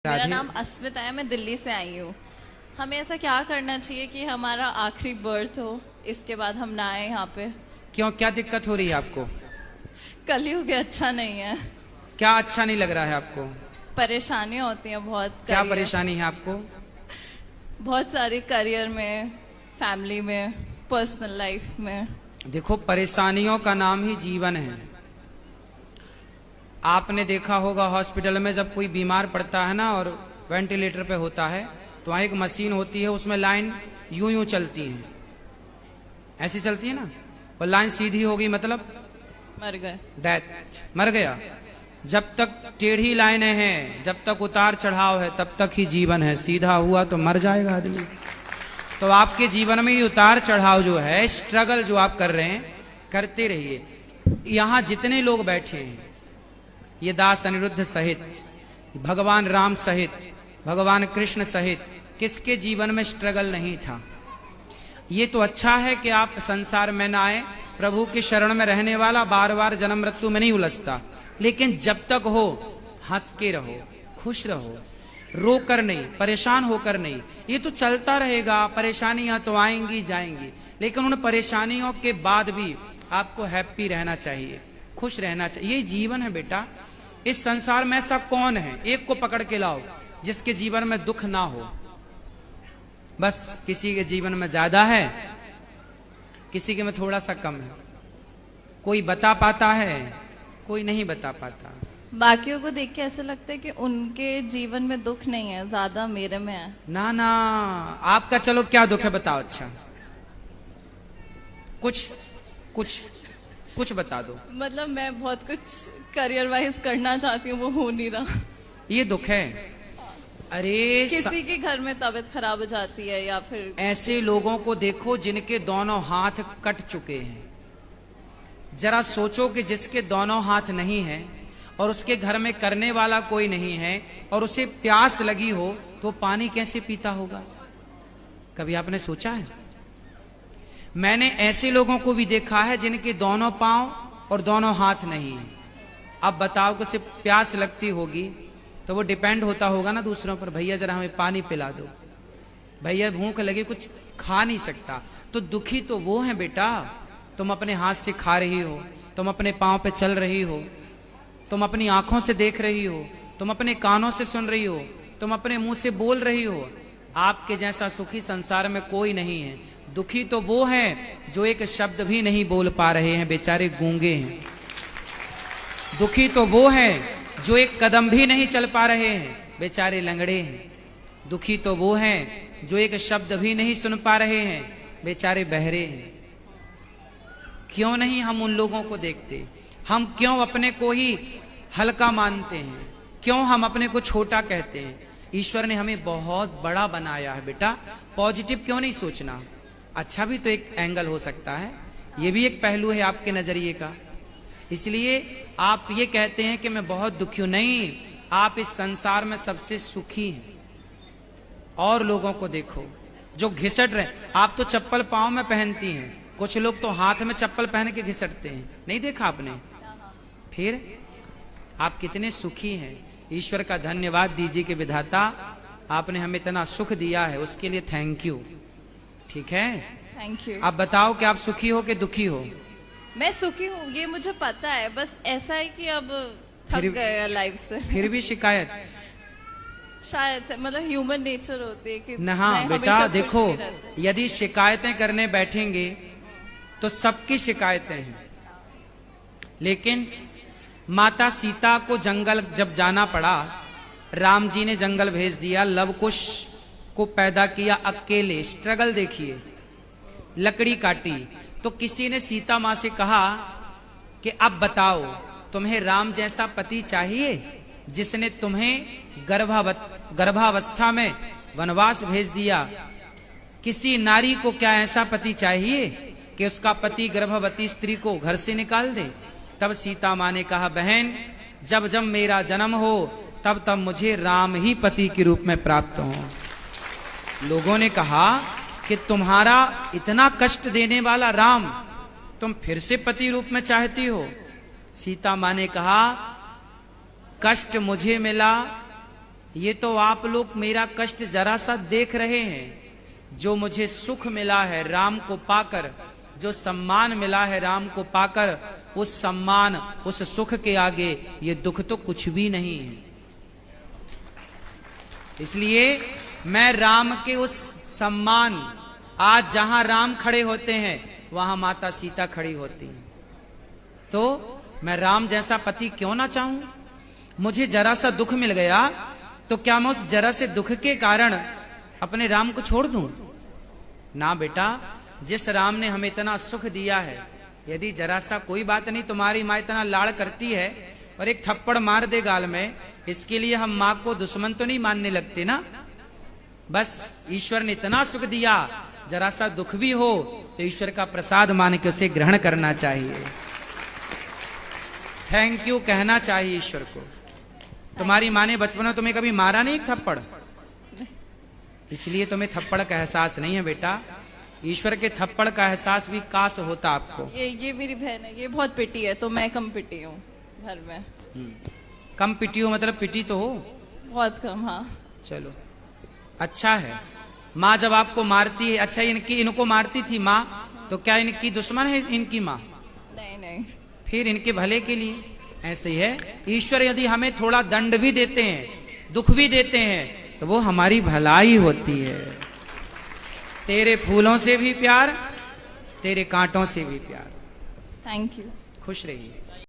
मेरा नाम अस्मिता है, मैं दिल्ली से आई हूँ। हमें ऐसा क्या करना चाहिए कि हमारा आखिरी बर्थ हो, इसके बाद हम ना आए यहाँ पे? क्यों, क्या दिक्कत हो रही है आपको? कलयुग अच्छा नहीं है। क्या अच्छा नहीं लग रहा है आपको? परेशानियाँ होती हैं बहुत। क्या परेशानी है आपको? बहुत सारी, करियर में, फैमिली में, पर्सनल लाइफ में। देखो, परेशानियों का नाम ही जीवन है। आपने देखा होगा हॉस्पिटल में जब कोई बीमार पड़ता है ना और वेंटिलेटर पे होता है तो वहां एक मशीन होती है, उसमें लाइन यूं यूं चलती है, ऐसी चलती है ना। और लाइन सीधी होगी मतलब मर गए, डेथ, मर गया। जब तक टेढ़ी लाइनें हैं, जब तक उतार चढ़ाव है, तब तक ही जीवन है। सीधा हुआ तो मर जाएगा आदमी। तो आपके जीवन में ये उतार चढ़ाव जो है, स्ट्रगल जो आप कर रहे हैं, करते रहिए। यहां जितने लोग बैठे हैं, ये दास अनिरुद्ध सहित, भगवान राम सहित, भगवान कृष्ण सहित, किसके जीवन में स्ट्रगल नहीं था? ये तो अच्छा है कि आप संसार में ना आए। प्रभु की शरण में रहने वाला बार बार जन्म मृत्यु में नहीं उलझता। लेकिन जब तक हो, हंस के रहो, खुश रहो, रो कर नहीं, परेशान होकर नहीं। ये तो चलता रहेगा, परेशानियां तो आएंगी जाएंगी, लेकिन उन परेशानियों के बाद भी आपको हैप्पी रहना चाहिए, खुश रहना चाहिए। ये जीवन है बेटा। इस संसार में ऐसा कौन है, एक को पकड़ के लाओ जिसके जीवन में दुख ना हो। बस किसी के जीवन में ज्यादा है, किसी के में थोड़ा सा कम है। कोई बता पाता है, कोई नहीं बता पाता। बाकियों को देख के ऐसा लगता है कि उनके जीवन में दुख नहीं है, ज्यादा मेरे में है। ना ना, आपका चलो क्या दुख है बताओ। अच्छा, कुछ कुछ कुछ बता दो। मतलब मैं बहुत कुछ करियर वाइज करना चाहती हूँ, वो हो नहीं रहा। ये दुख है। अरे किसी के घर में तबीयत खराब हो जाती है, या फिर ऐसे लोगों को देखो जिनके दोनों हाथ कट चुके हैं। जरा सोचो कि जिसके दोनों हाथ नहीं है और उसके घर में करने वाला कोई नहीं है और उसे प्यास लगी हो तो पानी कैसे पीता होगा? कभी आपने सोचा है? मैंने ऐसे लोगों को भी देखा है जिनके दोनों पांव और दोनों हाथ नहीं है। अब बताओ कि उसे प्यास लगती होगी तो वो डिपेंड होता होगा ना दूसरों पर। भैया जरा हमें पानी पिला दो, भैया भूख लगी, कुछ खा नहीं सकता। तो दुखी तो वो है बेटा। तुम अपने हाथ से खा रही हो, तुम अपने पांव पे चल रही हो, तुम अपनी आंखों से देख रही हो, तुम अपने कानों से सुन रही हो, तुम अपने मुंह से बोल रही हो। आपके जैसा सुखी संसार में कोई नहीं है। दुखी तो वो हैं जो एक शब्द भी नहीं बोल पा रहे हैं, बेचारे गूंगे हैं। दुखी तो वो हैं जो एक कदम भी नहीं चल पा रहे हैं, बेचारे लंगड़े हैं। दुखी तो वो हैं जो एक शब्द भी नहीं सुन पा रहे हैं, बेचारे बहरे हैं। क्यों नहीं हम उन लोगों को देखते? हम क्यों अपने को ही हल्का मानते हैं? क्यों हम अपने को छोटा कहते हैं? ईश्वर ने हमें बहुत बड़ा बनाया है बेटा। पॉजिटिव क्यों नहीं सोचना? अच्छा भी तो एक एंगल हो सकता है, ये भी एक पहलू है आपके नजरिए का। इसलिए आप ये कहते हैं कि मैं बहुत दुखी हूं। नहीं, आप इस संसार में सबसे सुखी हैं। और लोगों को देखो जो घिसट रहे। आप तो चप्पल पांव में पहनती हैं, कुछ लोग तो हाथ में चप्पल पहन के घिसटते हैं। नहीं देखा आपने? फिर आप कितने सुखी हैं। ईश्वर का धन्यवाद दीजिए कि विधाता आपने हमें इतना सुख दिया है, उसके लिए थैंक यू। ठीक है, थैंक यू। आप बताओ कि आप सुखी हो कि दुखी हो? मैं सुखी हूँ, ये मुझे पता है। बस ऐसा है कि अब थक गए लाइफ से। फिर भी शिकायत? शायद से, मतलब ह्यूमन नेचर होती है कि हाँ बेटा, देखो यदि शिकायतें करने बैठेंगे तो सबकी शिकायतें हैं। लेकिन माता सीता को जंगल जब जाना पड़ा, राम जी ने जंगल भेज दिया, लव कुश को पैदा किया अकेले। स्ट्रगल देखिए, लकड़ी काटी। तो किसी ने सीता मां से कहा कि अब बताओ, तुम्हें राम जैसा पति चाहिए जिसने तुम्हें गर्भावस्था में वनवास भेज दिया? किसी नारी को क्या ऐसा पति चाहिए कि उसका पति गर्भवती स्त्री को घर से निकाल दे? तब सीता मां ने कहा, बहन जब जब मेरा जन्म हो तब तब मुझे राम ही पति के रूप में प्राप्त हो। लोगों ने कहा कि तुम्हारा इतना कष्ट देने वाला राम तुम फिर से पति रूप में चाहती हो? सीता मां ने कहा, कष्ट मुझे मिला ये तो आप लोग मेरा कष्ट जरा सा देख रहे हैं। जो मुझे सुख मिला है राम को पाकर, जो सम्मान मिला है राम को पाकर, उस सम्मान उस सुख के आगे ये दुख तो कुछ भी नहीं है। इसलिए मैं राम के उस सम्मान, आज जहां राम खड़े होते हैं वहां माता सीता खड़ी होती हैं, तो मैं राम जैसा पति क्यों ना चाहूं। मुझे जरा सा दुख मिल गया तो क्या मैं उस जरा से दुख के कारण अपने राम को छोड़ दूं? ना बेटा, जिस राम ने हमें इतना सुख दिया है, यदि जरा सा कोई बात नहीं, तुम्हारी माँ इतना लाड़ करती है और एक थप्पड़ मार दे गाल में, इसके लिए हम माँ को दुश्मन तो नहीं मानने लगते ना। बस ईश्वर ने इतना सुख दिया, जरा सा दुख भी हो तो ईश्वर का प्रसाद मान के उसे ग्रहण करना चाहिए, थैंक यू कहना चाहिए ईश्वर को। तुम्हारी माँ ने बचपन में तुम्हें कभी मारा नहीं एक थप्पड़, इसलिए तुम्हें थप्पड़ का एहसास नहीं है बेटा। ईश्वर के थप्पड़ का एहसास भी काश होता आपको। ये मेरी बहन है, ये बहुत पिटी है तो मैं कम पिटी हूँ घर में। कम पिटी हो मतलब पिटी तो हो बहुत कम। हाँ चलो अच्छा है। माँ जब आपको मारती है, अच्छा इनको मारती थी माँ, तो क्या इनकी दुश्मन है इनकी माँ? नहीं नहीं, फिर इनके भले के लिए। ऐसे ही है, ईश्वर यदि हमें थोड़ा दंड भी देते हैं, दुख भी देते हैं, तो वो हमारी भलाई होती है। तेरे फूलों से भी प्यार, तेरे कांटों से भी प्यार। Thank you. खुश रहिए।